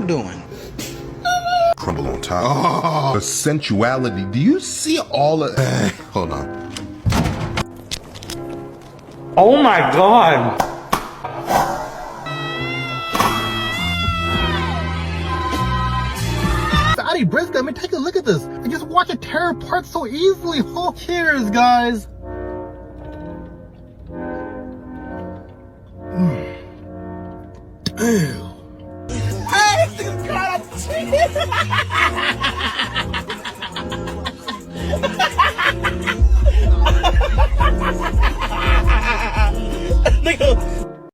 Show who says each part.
Speaker 1: doing?
Speaker 2: Crumble on top. Oh, the sensuality. Do you see all of... hold on.
Speaker 3: Oh my God.
Speaker 4: Fatty Brisket, I mean, take a look at this. I just watch it tear apart so easily. Oh, cheers, guys. Ew.
Speaker 1: Nigga,